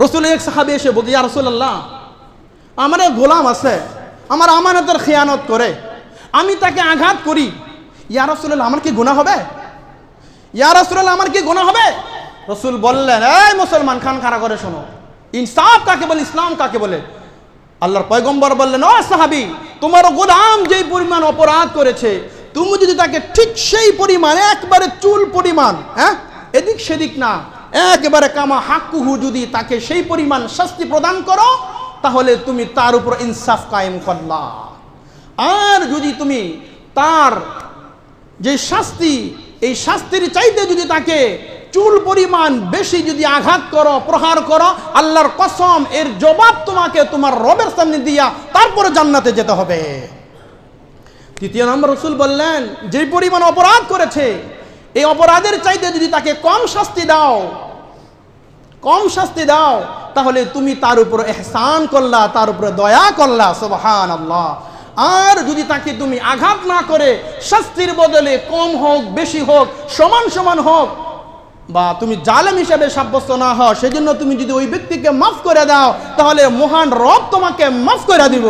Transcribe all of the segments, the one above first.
রাসূলের এক সাহাবী এসে বলতে, ইয়া রাসূলুল্লাহ, আমার এক গোলাম আছে, আমার আমানতের খেয়ানত করে, আমি তাকে আঘাত করি, ইয়া রাসূলুল্লাহ আমার কি গুনাহ হবে? ইয়া রাসূলুল্লাহ আমার কি গুনাহ হবে? রাসূল বললেন, এই মুসলমান, খান খাড়া করে শোনো, ইনসাফ কাকে বলে, ইসলাম কাকে বলে? আল্লাহর পয়গম্বর বললেন, ও সাহাবী, তোমার গোলাম যেই পরিমাণ অপরাধ করেছে, তুমি যদি তাকে ঠিক সেই পরিমাণ, একবারে চুল পরিমাণ, এদিক সেদিক না, একেবারে কামা হাক্কুহু, যদি তাকে সেই পরিমাণ শাস্তি প্রদান করো, তাহলে তুমি তার উপর ইনসাফ কায়েম করলা। আর যদি তুমি তার যে শাস্তি, এই শাস্তির চাইতে যদি তাকে চুল পরিমাণ বেশি যদি আঘাত করো, প্রহার করো, আল্লাহর কসম এর জবাব তোমাকে তোমার রবের সামনে দিয়া তারপরে জান্নাতে যেতে হবে। তৃতীয় নম্বর রাসূল বললেন, যে পরিমাণ অপরাধ করেছে, এই অপরাধের চাইতে যদি তাকে কম শাস্তি দাও, তাহলে তুমি তার উপর ইহসান করলা, তার উপরে দয়া করলা। সুবহানাল্লাহ। আর যদি তাকে তুমি আঘাত না করে শাস্তির বদলে কম হোক, বেশি হোক, সমান সমান হোক, বা তুমি জালেম হিসেবে সাব্যস্ত না হও, সেজন্য তুমি যদি ওই ব্যক্তিকে মাফ করে দাও, তাহলে মহান রব তোমাকে মাফ করে দিব।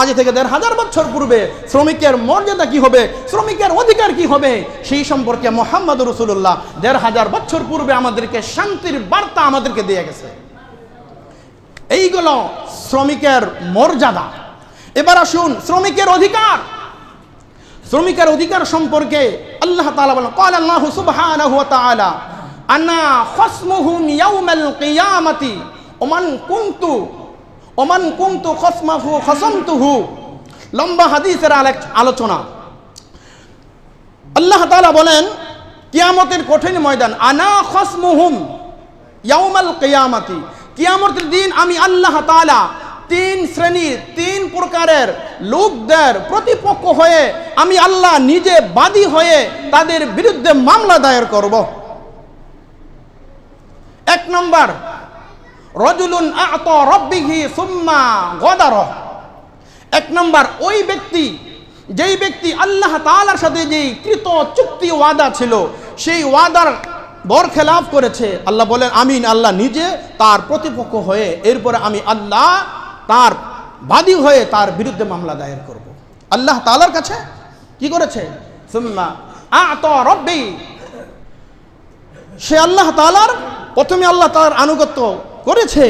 আজ থেকে ১৫০০ বছর পূর্বে শ্রমিকের মর্যাদা কি হবে, শ্রমিকের অধিকার কি হবে, সেই সম্পর্কে মুহাম্মদ রাসূলুল্লাহ ১৫০০ বছর পূর্বে আমাদেরকে শান্তির বার্তা আমাদেরকে দিয়ে গেছে। এইগুলো শ্রমিকের মর্যাদা। এবার আসুন শ্রমিকের অধিকার। শ্রমিকের অধিকার সম্পর্কে আল্লাহ তাআলা বলেন, ক্বালা আল্লাহু সুবহানাহু ওয়া তাআলা, আনা খাসমুহুম ইয়াউমাল কিয়ামাতি ওমান কুনতু খাসমাহু খাসামতুহু। লম্বা হাদিসের আলোচনা। আল্লাহ তাআলা বলেন, কিয়ামতের কঠিন ময়দান, আনা খাসমুহুম ইয়াউমাল কিয়ামাতি, কিয়ামতের দিন আমি আল্লাহ তাআলা ৩ শ্রেণীর ৩ প্রকারের লোকদের প্রতিপক্ষ হয়ে আমি আল্লাহ নিজে বাদী হয়ে তাদের বিরুদ্ধে মামলা দায়ের করব। ১ নম্বর, রাজুলুন আ'তা রাব্বিহি সুম্মা গাদারা। ১ নম্বর, ওই ব্যক্তি, যেই ব্যক্তি আল্লাহ তাআলার সাথে যেই কৃত চুক্তি ওয়াদা ছিল, সেই ওয়াদার বরখেলাফ করেছে। আল্লাহ বলেন, আমি আল্লাহ নিজে তার প্রতিপক্ষ হয়ে এরপরে আমি আল্লাহ তার বাদী হয়ে তার বিরুদ্ধে মামলা দায়ের করব। আল্লাহ তাআলার কাছে কি করেছে? সুম্মা আ'তা রাব্বি, সে আল্লাহ তাআলার প্রথমে আল্লাহ তাআলার আনুগত্য করেছে,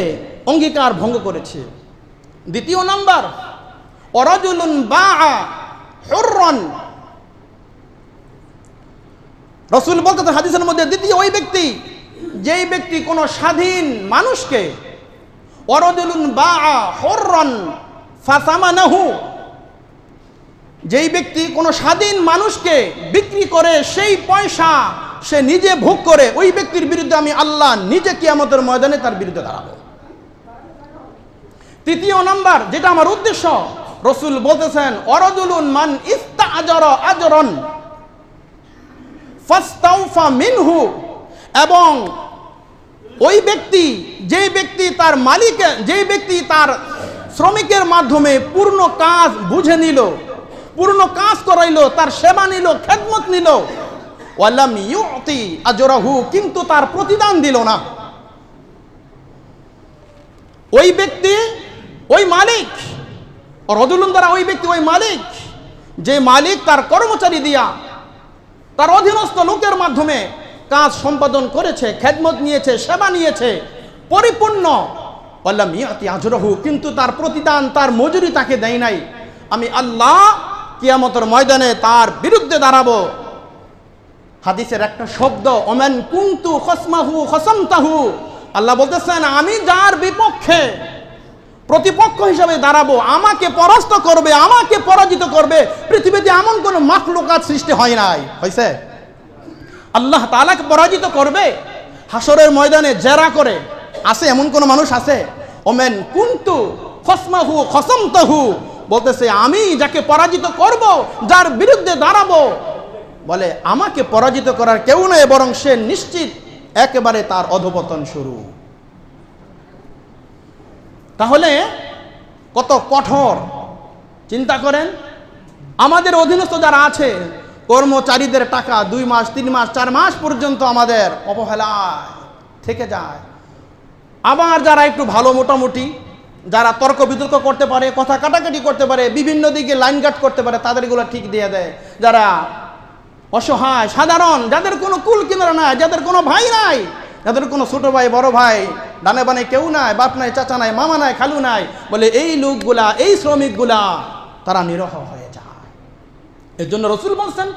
অঙ্গীকার ভঙ্গ করেছে। দ্বিতীয় নাম্বার, ওয়ারাজুলুন বাআ হুররান। রাসূল বলতেন হাদিসের মধ্যে, দ্বিতীয় ওই ব্যক্তি, যেই ব্যক্তি কোনো স্বাধীন মানুষকে, ওয়ারাজুলুন বাআ হুররান ফাসামানাহু, যেই ব্যক্তি কোনো স্বাধীন মানুষকে বিক্রি করে সেই পয়সা সে নিজে ভোগ করে, ওই ব্যক্তির বিরুদ্ধে আমি আল্লাহ নিজে কিয়ামতের ময়দানে তার বিরুদ্ধে দাঁড়াবো। তৃতীয় নাম্বার, যেটা আমার উদ্দেশ্য, রাসূল বলতেছেন, ওয়ারাজুলুন মান ইস্তাআজারা আজরান ফাস্তাওফা মিনহু, এবং ওই ব্যক্তি, যেই ব্যক্তি তার মালিক, যেই ব্যক্তি তার শ্রমিকের মাধ্যমে পূর্ণ কাজ বুঝে নিল, পূর্ণ কাজ করাইল, তার সেবা নিল, খেদমত নিল, ওয়ালাম ইউতি আজরাহু, কিন্তু তার প্রতিদান দিল না, ওই ব্যক্তি, ওই মালিক, রাজুলুন দ্বারা ওই ব্যক্তি, ওই মালিক, যে মালিক তার কর্মচারী দিয়া, তার অধীনস্থ লোকের মাধ্যমে কাজ সম্পাদন করেছে, খেদমত নিয়েছে, সেবা নিয়েছে পরিপূর্ণ, ওয়ালাম ইউতি আজরাহু, কিন্তু তার প্রতিদান, তার মজুরি তাকে দেয় নাই, আমি আল্লাহ কিয়ামতের ময়দানে তার বিরুদ্ধে দাঁড়াবো। হাদিসের একটা শব্দ, ওমান কুনতু খাসমাহু খাসামতাহু, আল্লাহ বলতেছেন, আমি যার বিপক্ষে প্রতিপক্ষ হিসেবে দাঁড়াবো, আমাকে পরাস্ত করবে, আমাকে পরাজিত করবে, পৃথিবীতে এমন কোন মাখলুকাত সৃষ্টি হয় নাই, হয়েছে? আল্লাহ তাআলাকে পরাজিত করবে হাসরের ময়দানে জেরা করে, আছে এমন কোন মানুষ আছে? ওমান কুনতু খাসমাহু খাসামতাহু, বলতেছে আমি যাকে পরাজিত করব, যার বিরুদ্ধে দাঁড়াবো, বলে আমাকে পরাজিত করার কেউ নয়, বরং সে নিশ্চিত একেবারে তার অধঃপতন শুরু। তাহলে কত কঠোর, চিন্তা করেন। আমাদের অধীনস্থ যারা আছে, কর্মচারীদের টাকা 2 মাস 3 মাস 4 মাস পর্যন্ত আমাদের অবহেলায় থেকে যায়। আবার যারা একটু ভালো মোটামুটি, যারা তর্ক বিতর্ক করতে পারে, কথা কাটাকাটি করতে পারে, বিভিন্ন দিকে লাইন কাট করতে পারে, তাদের এগুলো ঠিক দিয়ে দেয়। যারা অসহায় সাধারণ, যাদের কোনো কুল কিনারা নাই, যাদের কোনো ভাই নাই, যাদের কোনো ছোট ভাই বড় ভাই ডানে বানে কেউ নাই, বাপ নাই, চাচা নাই, মামা নাই, খালু নাই, বলে এই লোকগুলা, এই শ্রমিকগুলা তারা নিরহ হয়ে যায়। এর জন্য রাসূল বলছেন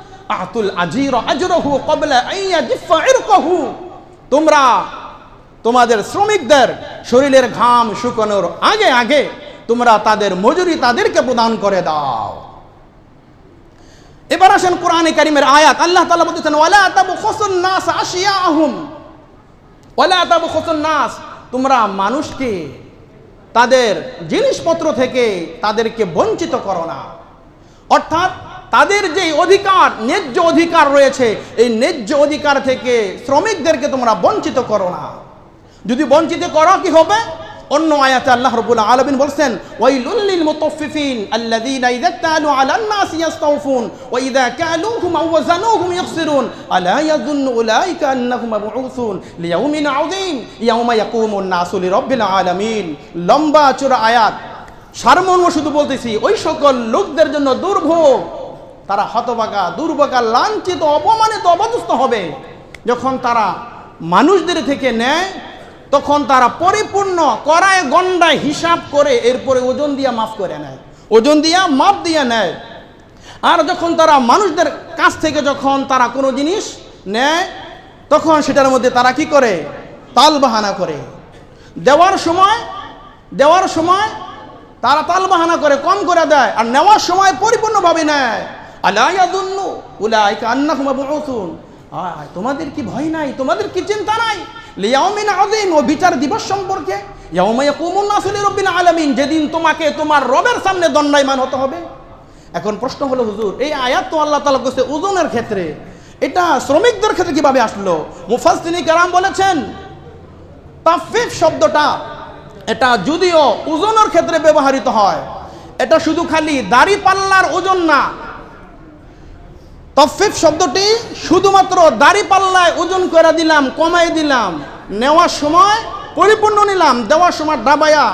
আতুল আজির আজরহু ক্বাবলা আন ইয়াজিফা ইরকুহু, তোমরা তোমাদের শ্রমিকদের শরীরের ঘাম শুকানোর আগে আগে তোমরা তাদের মজুরি তাদেরকে প্রদান করে দাও। এবার আসেন কোরআনে কারীমের আয়াত। আল্লাহ তাআলা বলতেছেন ওয়ালা তাবখুসুন নাস আশিয়াহুম, ওয়ালা তাবখুসুন নাস, তোমরা মানুষকে তাদের জিনিসপত্র থেকে তাদেরকে বঞ্চিত করো না। অর্থাৎ তাদের যে অধিকার, ন্যায্য অধিকার রয়েছে, এই ন্যায্য অধিকার থেকে শ্রমিকদেরকে তোমরা বঞ্চিত করো না। যদি বঞ্চিত করো কি হবে? অন্য আয়াতে আল্লাহ রাব্বুল আলামিন বলছেন ওয়াইলুল লিল মুতাফফিফিন আল্লাযীনা ইযা তালু আলান নাসি ইস্তাওফুন ওয়া ইযা কালুহুম আও ওয়াজানুহুম ইখসিরুন আলা ইয়াযুন্নু উলাইকা আন্নাহুম মাবউসুন লিয়াউমিন আযীম ইয়াওমা ইয়াকুমুন নাসু লিরাব্বিল আলামিন। লম্বা চূড়া আয়াত, সারমর্ম শুধু বলতেছি, ওই সকল লোকদের জন্য দুর্ভোগ, তারা হতভাগা, দুর্ভাগা, লাঞ্ছিত, অপমানিত, অপদস্থ হবে যখন তারা মানুষদের থেকে নেয়। তখন তারা পরিপূর্ণ কড়ায় গন্ডায় হিসাব করে এরপরে ওজন দিয়া মাফ করে নেয়, ওজন দিয়া মাপ দিয়া নেয়। আর যখন তারা মানুষদের কাছ থেকে যখন তারা কোনো জিনিস নেয়, তখন সেটার মধ্যে তারা কি করে? তাল বাহানা করে। দেওয়ার সময় তারা তাল বাহানা করে, কম করে দেয়, আর নেওয়ার সময় পরিপূর্ণভাবে নেয়। আলা ইয়াযুন্নু উলাইকা আন্নাহুম মাবউসুন, তোমাদের কি ভয় নাই? তোমাদের কি চিন্তা নাই? লিয়াউমিন আযীম, ও বিচার দিবস সম্পর্কে। ইয়াওমা ইয়াকুমুন নাসু লিরাব্বিল আলামিন, যেদিন তোমাকে তোমার রবের সামনে দণ্ডায়মান হতে হবে। এখন প্রশ্ন হলো, হুজুর এই আয়াত তো আল্লাহ তাআলা কইছে ওজনের ক্ষেত্রে, এটা শ্রমিকদের ক্ষেত্রে কিভাবে আসলো? মুফাসসিরিনে কেরাম বলেছেন তাফফিফ শব্দটা এটা যদিও ওজনের ক্ষেত্রে ব্যবহৃত হয়, এটা শুধু খালি দাড়ি পাল্লার ওজন না। তফফিফ শব্দটি শুধুমাত্র দাড়ি পাল্লায় ওজন করে দিলাম, কমাই দিলাম, নেওয়ার সময় পরিপূর্ণ নিলাম, দেওয়ার সময় ডাবায়া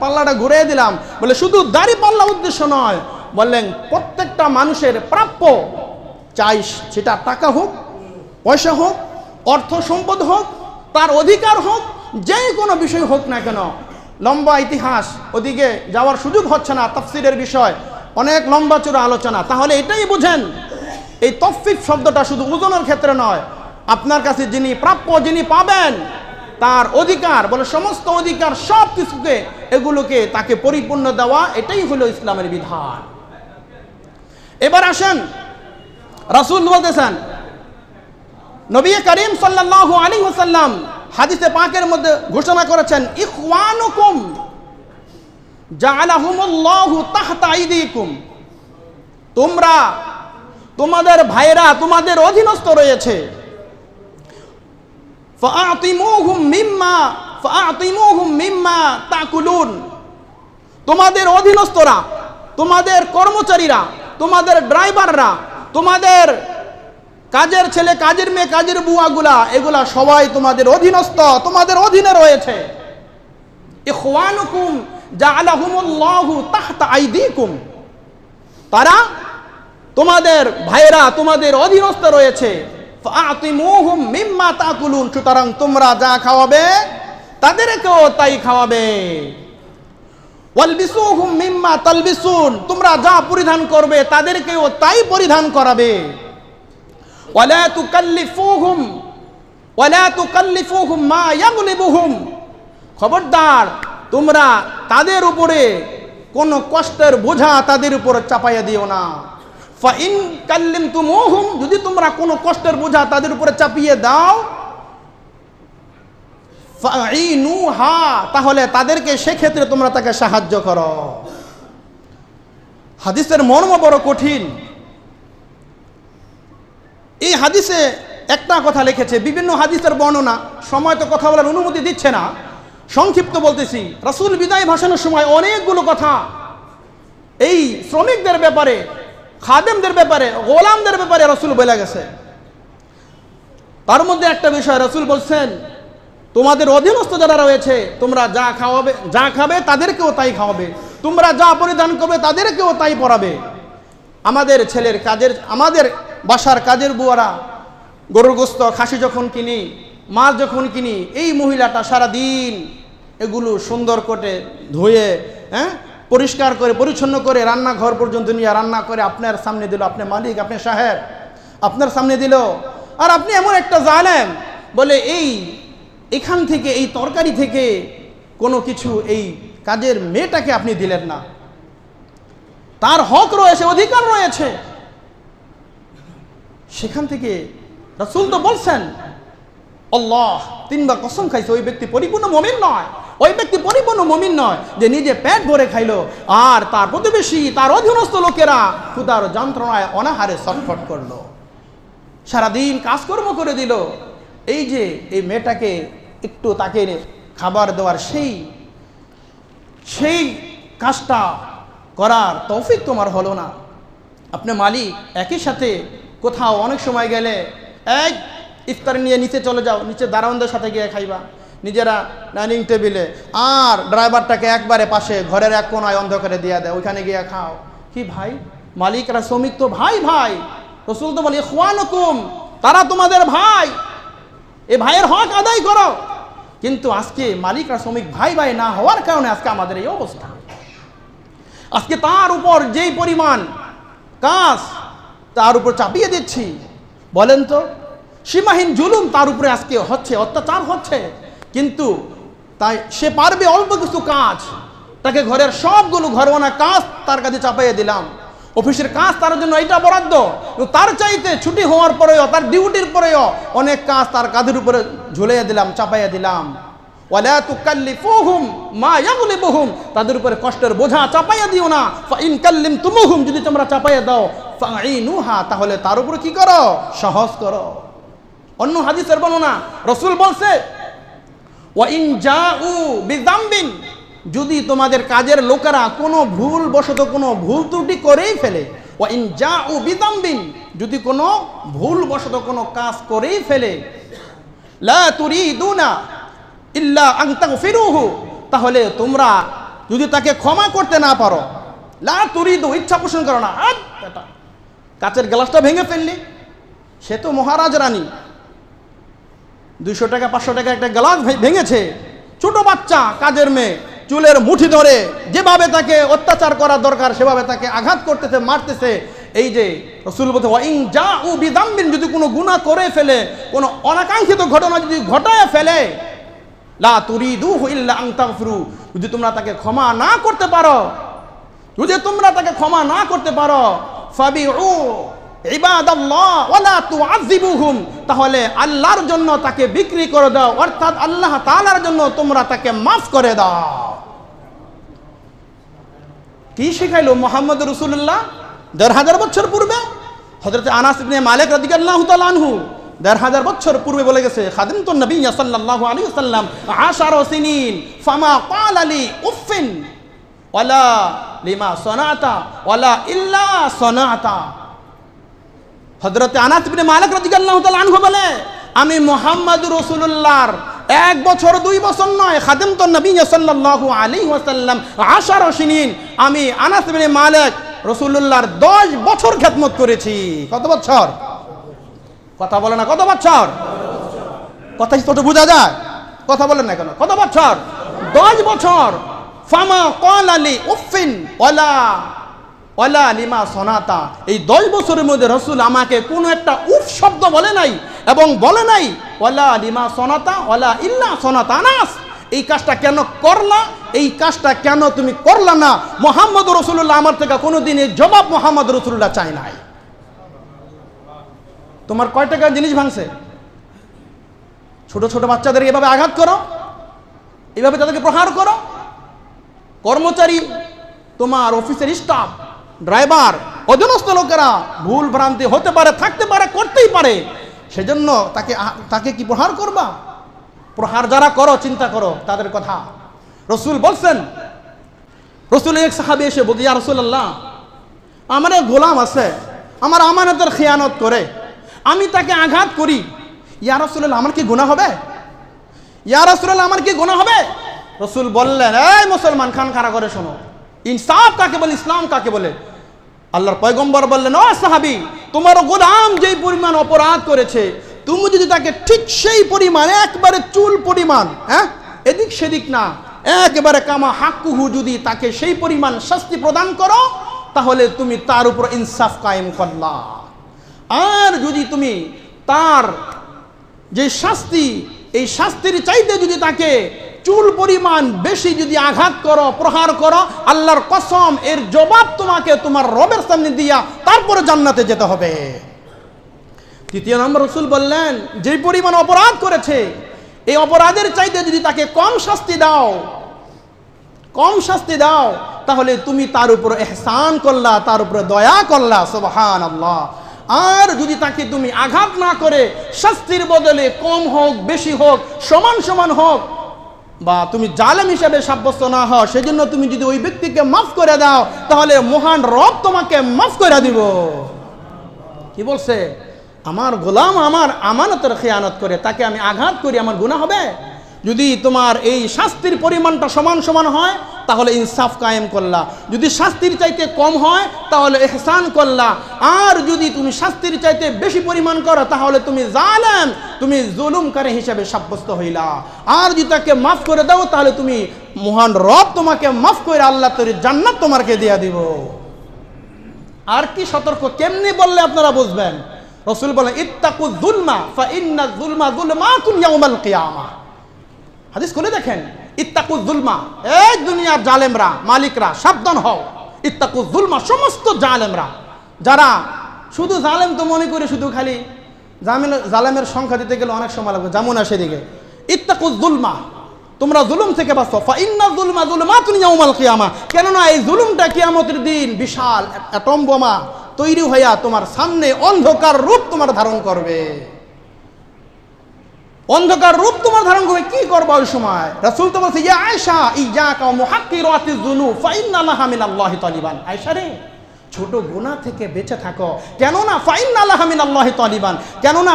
পাল্লাটা ঘুরিয়ে দিলাম, বলে শুধু দাড়ি পাল্লা উদ্দেশ্য নয়। বললেন প্রত্যেকটা মানুষের প্রাপ্য, চাই সেটা টাকা হোক, পয়সা হোক, অর্থ সম্পদ হোক, তার অধিকার হোক, যে কোনো বিষয় হোক না কেন। লম্বা ইতিহাস, ওদিকে যাওয়ার সুযোগ হচ্ছে না, তাফসীরের বিষয় অনেক লম্বা চূড়া আলোচনা। তাহলে এটাই বুঝেন, এই তফফিফ শব্দটা শুধু ওজনের ক্ষেত্রে নয়, আপনার কাছে যিনি প্রাপ্য, যিনি পাবেন তার অধিকার, বলে সমস্ত অধিকার সব কিছুকে, এগুলোকে তাকে পরিপূর্ণ দেওয়া, এটাই হলো ইসলামের বিধান। এবার আসেন, রাসূল বলতেছেন, নবী করিম সাল্লাল্লাহু আলাইহি ওয়াসাল্লাম হাদিসে পাকের মধ্যে ঘোষণা করেছেন ইখওয়ানুকুম জাআলাহুমুল্লাহু তাহতা আইদিকুম, তোমরা, তোমাদের ভাইরা তোমাদের অধীনস্থ রয়েছে। ফাআতিমুহুম মিম্মা তাকুলুন, তোমাদের অধীনস্থরা, তোমাদের কর্মচারীরা, তোমাদের ড্রাইভাররা, তোমাদের কাজের ছেলে, কাজের মেয়ে, কাজের বুয়াগুলা, এগুলা সবাই তোমাদের অধীনস্থ, তোমাদের অধীনে রয়েছে। ইখওয়ানুকুম জাআলাহুমুল্লাহু তাহতা আইদিকুম, তারা তোমাদের ভাইরা তোমাদের অধীনস্থ রয়েছে। ফাআতিমুহুম মিম্মা তাকুলুন, সুতরাং তোমরা যা খাওয়াবে তাদেরকেও তাই খাওয়াবে। ওয়ালবিসুহুম মিম্মা তালবিসুন, তোমরা যা পরিধান করবে তাদেরকেও তাই পরিধান করাবে। ওয়ালা তুকাল্লিফুহুম মা ইয়াগলিবুহুম, খবরদার তোমরা তাদের উপরে কোন কষ্টের বোঝা তাদের উপর চাপাইয়া দিও না। ফাইন কাল্লিমতুমুহুম, যদি তোমরা কোনো কষ্টের বোঝা তাদের উপরে চাপিয়ে দাও, ফাইনুহা, তাহলে তাদেরকে সেক্ষেত্রে তোমরা তাকে সাহায্য করো। হাদিসের মর্ম বড় কঠিন। এই হাদিসে একটা কথা লিখেছে, বিভিন্ন হাদিসের বর্ণনা, সময় তো কথা বলার অনুমতি দিচ্ছে না, সংক্ষিপ্ত বলতেছি। রাসূল বিদায় ভাষণের সময় অনেকগুলো কথা এই শ্রমিকদের ব্যাপারে, খাদেমদের ব্যাপারে, গোলামদের ব্যাপারে রাসূল বলে গেছে। তার মধ্যে একটা বিষয় রাসূল বলছেন তোমাদের অধীনস্থ যারা রয়েছে তোমরা যা খাবে তাদেরকেও তাই খাওয়াবে, তোমরা যা পরিধান করবে তাদেরকেও তাই পরাবে। আমাদের বাসার কাজের বুয়ারা গরুর গোস্ত, খাসি যখন কিনি, মাছ যখন কিনি, এই মহিলাটা সারাদিন এগুলো সুন্দর করে ধুয়ে পরিষ্কার করে পরিচ্ছন্ন করে রান্নাঘর পর্যন্ত নিয়ে রান্না করে আপনার সামনে দিল। আপনি মালিক, আপনি সাহেব, আপনার সামনে দিল। আর আপনি এমন একটা জানেন বলে এখান থেকে এই তরকারি থেকে কোনো কিছু এই কাজের মেয়েটাকে আপনি দিলেন না। তার হক রয়েছে, অধিকার রয়েছে। সেখান থেকে রাসূল তো বলছেন, আল্লাহ তিনবার কসম খাইছে, ওই ব্যক্তি পরিপূর্ণ মুমিন নয়। ওই ব্যক্তি পরিপূর্ণ মুমিন নয় যে নিজে পেট ভরে খাইলো আর তার প্রতিবেশী, তার অধীনস্থ লোকেরা ক্ষুধার যন্ত্রণায় অনাহারে ছটফট করলো, সারাদিন কাজকর্ম করে দিল। এই যে এই মেয়েটাকে একটু তাকে খাবার দেওয়ার সেই কাজটা করার তৌফিক তোমার হলো না। আপনি মালিক, একই সাথে কোথাও অনেক সময় গেলে ইফতার নিয়ে নিচে চলে যাও, নিচে দারোয়ানদের সাথে গিয়ে খাইবা, নিজেরা ডাইনিং টেবিলে, আর ড্রাইভারটাকে একবারে পাশে ঘরের এক কোনায় অন্ধকারে দিয়ে দেয়, ওইখানে গিয়ে খাও। কি ভাই, মালিকরা শ্রমিক তো ভাই ভাই, রাসূল তো বলে ইখওয়ানুকুম, তারা তোমাদের ভাই, এই ভাইয়ের হক আদায় করো। কিন্তু আজকে মালিকরা শ্রমিক ভাই ভাই না হওয়ার কারণে আজকে আমাদের এই অবস্থা। আজকে তার উপর যেই পরিমাণ কাজ তার উপর চাপিয়ে দিচ্ছি, বলেন তো, সীমাহীন জুলুম তার উপরে আজকে হচ্ছে, অত্যাচার হচ্ছে। কিন্তু তাই সে পারবে অল্প কিছু কাজ, তাকে ঘরের সবগুলো ঘরোয়া কাজ তার কাছে চাপাইয়ে দিলাম, অফিসের কাজ তার জন্য এটা বরাদ্দ, তার চাইতে ছুটি হওয়ার পরেও, তার ডিউটির পরেও অনেক কাজ তার কাঁধের উপরে ঝুলিয়ে দিলাম, চাপাইয়া দিলাম। ওয়ালা তুকাল্লিফুহুম মা ইয়াগলিবুহুম, তাদের উপরে কষ্টের বোঝা চাপাইয়া দিও না। ফাইন কাল্লিমতুমুহুম, যদি তোমরা চাপাইয়া দাও, ফাইনুহা, তাহলে তার উপরে কি করো, সহজ করো। অন্য হাদিসের বর্ণনা রাসূল বলছে, ওয়াইন জাউ বিযামবিন, যদি তোমাদের কাজের লোকেরা কোনো ভুল বশত কোনো ভুল ত্রুটি করেই ফেলে, ওয়াইন জাউ বিযামবিন, যদি কোনো ভুল বশত কোনো কাজ করেই ফেলে, লা তুরিদুনা ইল্লা আন তাগফিরুহু, তাহলে তোমরা যদি তাকে ক্ষমা করতে না পারো, লা তুরিদু, ইচ্ছা পোষণ করো না, কাচের গ্লাসটা ভেঙে ফেললি, সে তো মহারাজ রানী, 200 টাকা 500 টাকা একটা গ্লাস ভেঙেছে, ছোট বাচ্চা, কাজের মেয়ে, চুলের মুঠি ধরে যেভাবে তাকে অত্যাচার করা দরকার সেভাবে তাকে আঘাত করতেছে, মারতেছে। এই যে রাসূল বলতে, ওয়াইন জাউ বিযামবিন, যদি কোনো গুনাহ করে ফেলে, কোনো অনাকাঙ্ক্ষিত ঘটনা যদি ঘটায় ফেলে, লা তুরিদুহু ইল্লা আন তাগফিরু, যদি তোমরা তাকে ক্ষমা না করতে পারো, যদি তোমরা তাকে ক্ষমা না করতে পারো, ফাবিউ ইবাদাল্লাহ ওয়ালা তুআযিবুহুম, তাহলে আল্লাহর জন্য তাকে বিক্রি করে দাও, অর্থাৎ আল্লাহ তাআলার জন্য তোমরা তাকে মাফ করে দাও। কি শিখাইলো মুহাম্মদ রাসূলুল্লাহ ১৫০০ বছর পূর্বে? হযরত আনাস ইবনে মালিক রাদিয়াল্লাহু তাআলা আনহু ১৫০০ বছর পূর্বে বলে গেছে, খাদিমতুন নবী সাল্লাল্লাহু আলাইহি ওয়াসাল্লাম 10 সিনিন ফামা ক্বালা লি উফিন ওয়ালা লিমা সানাতা ওয়ালা ইল্লা সানাতা। হযরত আনাস ইবনে মালিক রাদিয়াল্লাহু তাআলা আনহু বলে, আমি মুহাম্মদ রাসূলুল্লাহর 1 বছর 2 বছর নয়, খাদিমতুন নবী সাল্লাল্লাহু আলাইহি ওয়াসাল্লাম 10 সিনিন, আমি আনাস ইবনে মালিক রাসূলুল্লাহর 10 বছর খেদমত করেছি। কত বছর? কথা বলে না, কত বছর? কথা ছোট বোঝা যায়, কথা বলেন না কেন? কত বছর? 10 বছর। ফামা ক্বালা লি উফিন ওয়ালা লিমা সনাতা, এই 10 বছরের মধ্যে রাসূল আমাকে কোনো একটা উফ শব্দ বলে নাই, এবং বলে নাই ওয়ালা লিমা সনাতা ওয়ালা ইল্লা সনাতা। আনাস, এই কাজটা কেন করলা, এই কাজটা কেন তুমি করলা না? মুহাম্মদ রাসূলুল্লাহ আমার থেকে কোনোদিন এই জবাব মুহাম্মদ রাসূলুল্লাহ চাই নাই। তোমার কয় টাকার জিনিস ভাঙছে? ছোট ছোট বাচ্চাদের এভাবে আঘাত করো, এইভাবে তাদেরকে প্রহার করো। কর্মচারী, তোমার অফিসের স্টাফ, ড্রাইভার, অধীনস্থ লোকেরা ভুল ভ্রান্তি হতে পারে, থাকতে পারে, করতেই পারে, সেজন্য তাকে কি প্রহার করবা? প্রহার যারা করো, চিন্তা করো তাদের কথা। রাসূল বলছেন, রাসূল এক সাহাবী এসে বলছে, ইয়া রাসূলুল্লাহ, আমার এক গোলাম আছে, আমার আমানতের খেয়ানত করে, আমি তাকে আঘাত করি, ইয়া রাসূলুল্লাহ, আমার কি গুনাহ হবে? ইয়া রাসূলুল্লাহ আমার কি গুনাহ হবে? রাসূল বললেন, এই মুসলমান, কান খাড়া করে শোনো, ইনসাফ কাকে বলে, ইসলাম কাকে বলে। আল্লাহর পয়গম্বর বললেন, ও সাহাবী, তোমার গোলাম যেই পরিমাণ অপরাধ করেছে, তুমি যদি তাকে ঠিক সেই পরিমাণ, একবারে চুল পরিমাণ, হ্যাঁ, এদিক সেদিক না, একেবারে কামা হাক্কুহু, যদি তাকে সেই পরিমাণ শাস্তি প্রদান করো, তাহলে তুমি তার উপর ইনসাফ কায়েম করলা। আর যদি তুমি তার যে শাস্তি, এই শাস্তির চাইতে যদি তাকে চুল পরিমাণ বেশি যদি আঘাত করো, প্রহার করো, আল্লাহর কসম, এর জবাব তোমাকে তোমার রবের সামনে দিয়া তারপরে জান্নাতে যেতে হবে। তৃতীয় নম্বর রাসূল বললেন, যে পরিমাণ অপরাধ করেছে, এই অপরাধের চাইতে যদি তাকে কম শাস্তি দাও, তাহলে তুমি তার উপর ইহসান করলা, তার উপর দয়া করলা। সুবহানাল্লাহ। আর যদি তাকে তুমি আঘাত না করে শাস্তির বদলে কম হোক, বেশি হোক, সমান সমান হোক, বা তুমি জালেম হিসেবে সাব্যস্ত না হও, সেজন্য তুমি যদি ওই ব্যক্তিকে মাফ করে দাও, তাহলে মহান রব তোমাকে মাফ করে দিব। কি বলছে? আমার গোলাম আমার আমানতের খেয়ানত করে, তাকে আমি আঘাত করি, আমার গুনাহ হবে? যদি তোমার এই শাস্তির পরিমাণটা সমান সমান হয়, তাহলে ইনসাফ কায়েম করলা। যদি শাস্তির চাইতে কম হয়, তাহলে ইহসান করলা। আর যদি তুমি শাস্তির চাইতে বেশি পরিমাণ করো, তাহলে তুমি জালেম, তুমি জুলুমকারী হিসেবে সাব্যস্ত হইলা। আর যদি তাকে মাফ করে দাও, তাহলে তুমি মহান রব তোমাকে মাফ করে আল্লাহ তোর জান্নাত তোমাকে দিয়ে দিব। আর কি সতর্ক, কেমনি বললে আপনারা বুঝবেন? রাসূল বলেন, ইত্তাকু যুলমা ফা ইন্না যুলমা যুলমাতুন ইয়াউমাল কিয়ামা। হাদিস খুলে দেখেন, ইত্তাকু যুলমা, এই দুনিয়ার জালেমরা, মালিকরা, সাবধান হও। ইত্তাকু যুলমা, সমস্ত জালেমরা, যারা শুধু জালেম তো মনে করে শুধু খালি জালেমের সংখ্যা দিতে গেলে অনেক সময় লাগবে, যেমন আসে দিকে। ইত্তাকু যুলমা, তোমরা জুলুম থেকে বাঁচো। ফা ইন্না যুলমা যুলমাতুন ইয়াউমাল কিয়ামা, কেননা এই জুলুমটা কিয়ামতের দিন বিশাল অ্যাটম বোমা তৈরি হইয়া তোমার সামনে অন্ধকার রূপ তোমার ধারণ করবে। অন্ধকার রূপ তোমার ধারণ করবে, কি করবে ওই সময়? রাসূল তো বলছে, ইয়া আয়েশা ইয়াকা ওয়া মুহাক্কিরাতিজ যুনুব ফা ইন্না লাহা মিনাল্লাহি তালিবান। আয়েশা রে, ছোট গুনাহ থেকে বেঁচে থাকো, কেননা ফা ইন্না লাহা মিনাল্লাহি তালিবান, কেননা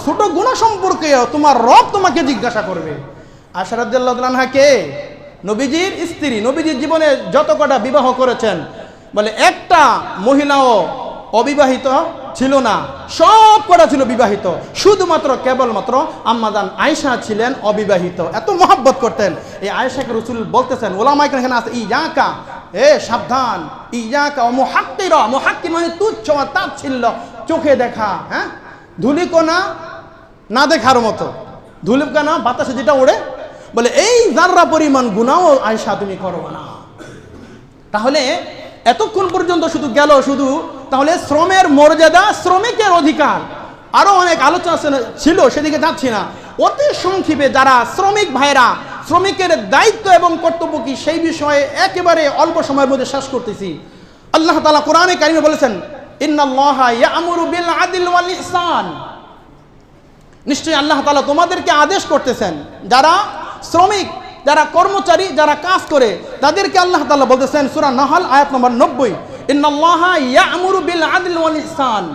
ছোট গুনাহ সম্পর্কে তোমার রব তোমাকে জিজ্ঞাসা করবে। আয়েশা রাদিয়াল্লাহু আনহা কে? নবীজির স্ত্রী, নবীজির জীবনে যত কটা বিবাহ করেছেন, বলে একটা মহিলাও অবিবাহিত ছিল না, সব কটা ছিল বিবাহিত। শুধুমাত্র কেবলমাত্র আম্মাজান আয়েশা ছিলেন অবিবাহিত। এত মহব্বত করতেন। এই আয়েশাকে রাসূল বলতেছেন, ওলামায়ে কেরাম এখানে আছে, ইয়াকা, এ সাবধান, ইয়াকা ওয়া মুহাক্কিরা, মুহাক্কির মানে তুচ্ছ তাচ্ছিল্য, চোখে দেখা, হ্যাঁ, ধুলিকণা না দেখার মতো, ধুলিকণা বাতাসে যেটা ওড়ে, বলে এই যাররা পরিমাণ গুনাহও আয়েশা তুমি করো না। তাহলে এতক্ষণ পর্যন্ত শুধু গেল শুধু, তাহলে শ্রমের মর্যাদা, শ্রমিকের অধিকার, আরো অনেক আলোচনা ছিল, সেদিকে যাচ্ছি না। অতি সংক্ষেপে যারা শ্রমিক ভাইরা, শ্রমিকের দায়িত্ব এবং কর্তব্য কি, সেই বিষয়ে একেবারে অল্প সময়ের মধ্যে শেষ করতেছি। আল্লাহ তাআলা কোরআনে কারিমে বলেছেন, ইন্নাল্লাহা ইয়া'মুরু বিল আদলি ওয়াল ইহসান, নিশ্চয়ই আল্লাহ তাআলা তোমাদেরকে আদেশ করতেছেন, যারা শ্রমিক, যারা কর্মচারী, যারা কাজ করে, তাদেরকে আল্লাহ তাআলা বলতেছেন সূরা নাহল আয়াত নম্বর 90, ইন্নাল্লাহা ইয়া'মুরু বিল আদলি ওয়াল ইহসান,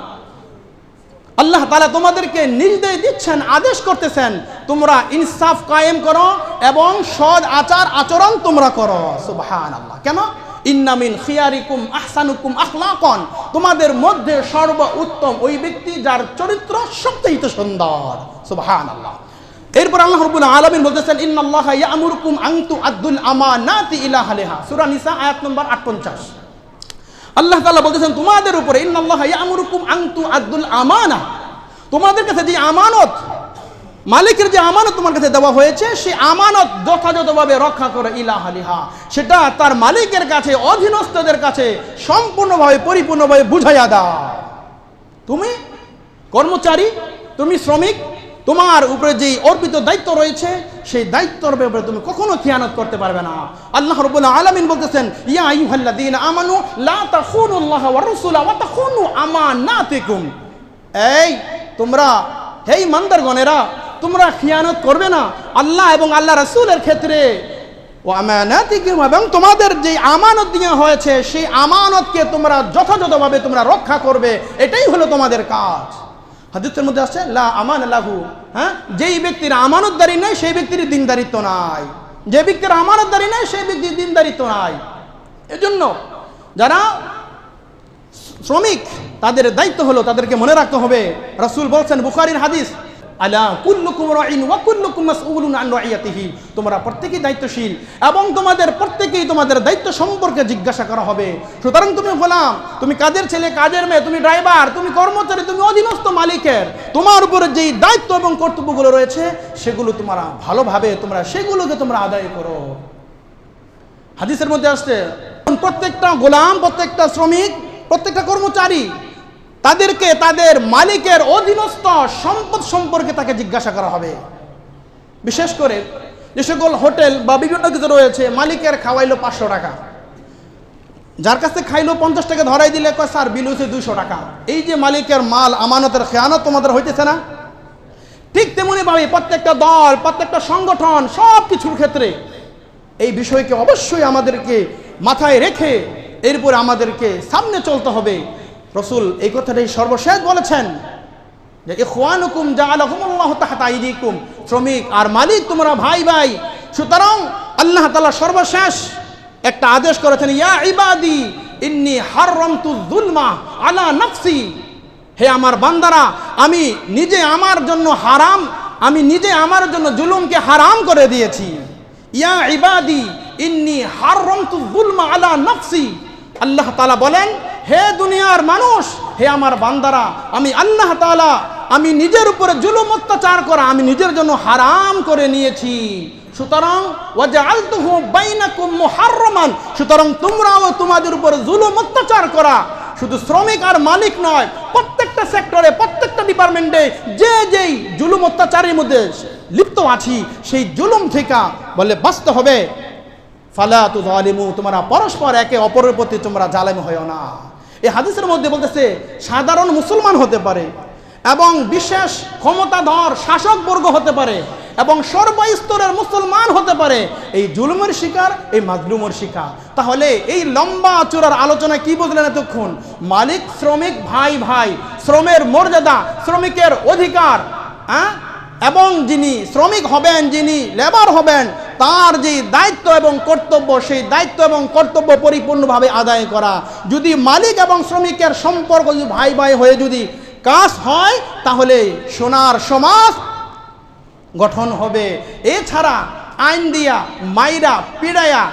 আল্লাহ তাআলা তোমাদেরকে নির্দেশ দিচ্ছেন, আদেশ করতেছেন, তোমরা ইনসাফ কায়েম করো এবং সৎ আচার আচরণ তোমরা করো। সুবহানাল্লাহ। কেন? ইন্না মিন খিয়ারিকুম আহসানুকুম আখলাকান, তোমাদের মধ্যে সর্বোত্তম ওই ব্যক্তি যার চরিত্র সবচেয়ে সুন্দর। সুবহানাল্লাহ। এরপর আল্লাহ রাব্বুল আলামিন বলতেছেন, ইন্নাল্লাহা ইয়া'মুরুকুম আন তু'আদ্দুল আমানাতি ইলা আহলিহা, সূরা নিসা আয়াত নম্বর 48। আল্লাহ তাআলা বলতেছেন তোমাদের উপরে, ইন্নাল্লাহা ইয়া'মুরুকুম আন তু'আদ্দুল আমানা, তোমাদের কাছে যে আমানত, মালিকের যে আমানত তোমার কাছে দেওয়া হয়েছে, সেই আমানত যথাযথভাবে রক্ষা করে ইলা আহলিহা, সেটা তার মালিকের কাছে, অধীনস্থদের কাছে সম্পূর্ণভাবে পরিপূর্ণভাবে বুঝাইয়া দাও। তুমি কর্মচারী, তুমি শ্রমিক, তোমার উপরে যে অর্পিত দায়িত্ব রয়েছে, সেই দায়িত্বের ব্যাপারে তুমি কখনো খিয়ানত করতে পারবে না। আল্লাহ রাব্বুল আলামিন বলতেছেন, ইয়া আইয়ুহাল্লাযীনা আমানু লা তাখুনুল্লাহ ওয়া রাসূলা ওয়া তাখুনু আমানাতিকুম, এই তোমরা, হে ইমানদারগণেরা, তোমরা খিয়ানত করবে না আল্লাহ এবং আল্লাহ রাসূলের ক্ষেত্রে, ওয়া আমানাতিকুম, এবং তোমাদের যে আমানত দেওয়া হয়েছে সেই আমানতকে তোমরা যথাযথভাবে তোমরা রক্ষা করবে, এটাই হলো তোমাদের কাজ। হাদিসের মধ্যে আছে, লা আমানা লাহু হ্যাঁ, যেই ব্যক্তির আমানতদারি নেই সেই ব্যক্তির দিনদারিত্ব নাই, যে ব্যক্তির আমানতদারি নেই সেই ব্যক্তির দিনদারিত্ব নাই। এজন্য যারা শ্রমিক তাদের দায়িত্ব হলো তাদেরকে মনে রাখতে হবে। রাসূল বলছেন, বুখারীর হাদিস, আলা কুল্লুকুম রাইন ওয়া কুল্লুকুম মাসউলুন আন রাইয়াতিহি, তোমরা প্রত্যেকেই দায়িত্বশীল এবং তোমাদের প্রত্যেকেই তোমাদের দায়িত্ব সম্পর্কে জিজ্ঞাসা করা হবে। সুতরাং তুমি গোলাম, তুমি কাজের ছেলে, কাজের মেয়ে, তুমি ড্রাইভার, তুমি কর্মচারী, তুমি অধীনস্থ মালিকের, তোমার উপরে যেই দায়িত্ব এবং কর্তব্যগুলো রয়েছে সেগুলো তোমরা ভালোভাবে সেগুলোকে তোমরা আদায় করো। হাদিসের মধ্যে আসছে, প্রত্যেকটা গোলাম, প্রত্যেকটা শ্রমিক, প্রত্যেকটা কর্মচারী তাদেরকে তাদের মালিকের অধীনস্থ সম্পদ সম্পর্কে তাকে জিজ্ঞাসা করা হবে। বিশেষ করে যে সকল হোটেল বা বিভিন্ন কিছু রয়েছে, মালিকের খাওয়াইলো 500 টাকা, যার কাছে খাইলো 50 টাকা ধরাই দিলে কয় স্যার বিল হচ্ছে 200 টাকা। এই যে মালিকের মাল আমানতের খেয়ানত তোমাদের হইতেছে না? ঠিক তেমনি ভাবে প্রত্যেকটা দল, প্রত্যেকটা সংগঠন, সব কিছুর ক্ষেত্রে এই বিষয়কে অবশ্যই আমাদেরকে মাথায় রেখে এরপরে আমাদেরকে সামনে চলতে হবে। রাসূল এই কথাটাই সর্বশেষ বলেছেন যে ইখওয়ানুকুম জাআলাহুমুল্লাহু তাহতা আইদিকুম, শ্রমিক আর মালিক তোমরা ভাই ভাই। সুতরাং আল্লাহ তাআলা সর্বশেষ একটা আদেশ করেছেন, ইয়া ইবাদি ইন্নী হাররামতু যুলমা আলা নাফসি, হে আমার বান্দারা, আমি নিজে আমার জন্য জুলুমকে হারাম করে দিয়েছি। ইয়া ইবাদি ইন্নী হাররামতু যুলমা আলা নাফসি, আল্লাহ তাআলা বলেন, হে দুনিয়ার মানুষ, হে আমার বান্দারা, আমি আল্লাহ তাআলা আমি নিজের উপরে জুলুম অত্যাচার করা আমি নিজের জন্য হারাম করে নিয়েছি। সুতরাং ওয়াজআলতুহু বাইনাকুম মুহাররামান, সুতরাং তোমরাও তোমাদের উপরে জুলুম অত্যাচার করা শুধু শ্রমিক আর মালিক নয়, প্রত্যেকটা সেক্টরে, প্রত্যেকটা ডিপার্টমেন্টে যে যেই জুলুম অত্যাচারের মধ্যে লিপ্ত আছি সেই জুলুম থেকে বলে বাঁচতে হবে। ফালা তুযালিমু, তোমরা পরস্পর একে অপরের প্রতি তোমরা জালেম হয়ো না। এই হাদিসের মধ্যে বলতেছে সাধারণ মুসলমান হতে পারে এবং বিশেষ ক্ষমতাধর শাসক বর্গ হতে পারে এবং সর্বস্তরের মুসলমান হতে পারে, এই জুলুমের শিকার, এই মাজলুমের শিকার। তাহলে এই লম্বা চূড়ার আলোচনা কি বুঝলেন এতক্ষণ? মালিক শ্রমিক ভাই ভাই, শ্রমের মর্যাদা, শ্রমিকের অধিকার, এবং যিনি শ্রমিক হবেন, যিনি লেবার হবেন, তার যে দায়িত্ব এবং কর্তব্য, সেই দায়িত্ব এবং কর্তব্য পরিপূর্ণভাবে আদায় করা। যদি মালিক এবং শ্রমিকের সম্পর্ক যদি ভাই ভাই হয়ে যদি কাজ হয়, তাহলে সোনার সমাজ গঠন হবে। এছাড়া আইন দিয়া মাইরা পিড়াইয়া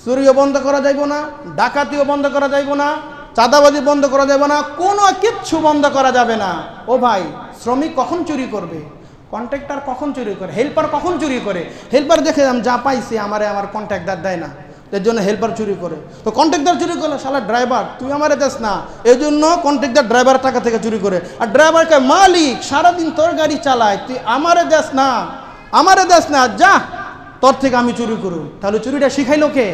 চুরিও বন্ধ করা যাইব না, ডাকাতিও বন্ধ করা যাইব না, চাঁদাবাজি বন্ধ করা যাবে না, কোনো কিচ্ছু বন্ধ করা যাবে না। ও ভাই, শ্রমিক কখন চুরি করবে? কন্ট্রাক্টর কখন চুরি করে? হেল্পার কখন চুরি করে? হেল্পার দেখে আমি যা পাইছি আমার কন্ট্রাক্টর দেয় না, এর জন্য হেল্পার চুরি করে। তো কন্ট্রাক্টর চুরি করলে শালা ড্রাইভার তুই আমারে দেস না, এই জন্য কন্ট্রাক্টর ড্রাইভার টাকা থেকে চুরি করে। আর ড্রাইভারকে মালিক সারাদিন তোর গাড়ি চালায়, তুই আমারে দেস না, যা তোর থেকে আমি চুরি করু। তাহলে চুরিটা শিখাইলো কে?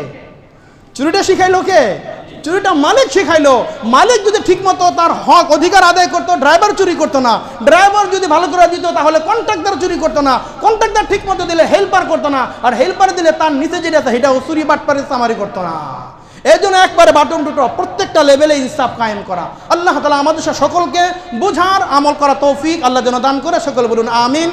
চুরিটা মালিক শিখাইলো। মালিক যদি ঠিকমতো তার হক অধিকার আদায় করতো, ড্রাইভার চুরি করতো না। ড্রাইভার যদি ভালো করে দিত, তাহলে কন্ট্রাক্টর চুরি করতো না। কন্ট্রাক্টর ঠিকমতো দিলে হেল্পার করতো না, আর হেল্পার দিলে তার নিচে যেটা আছে সেটাও চুরি বাটপারি চামারি করতো না। এই জন্য একবারে বাটন টুটো প্রত্যেকটা লেভেলে ইনসাফ কায়েম করা। আল্লাহ তাআলা আমাদের সকলকে বুঝার, আমল করা তৌফিক আল্লাহ যেন দান করে। সকল বলুন আমিন।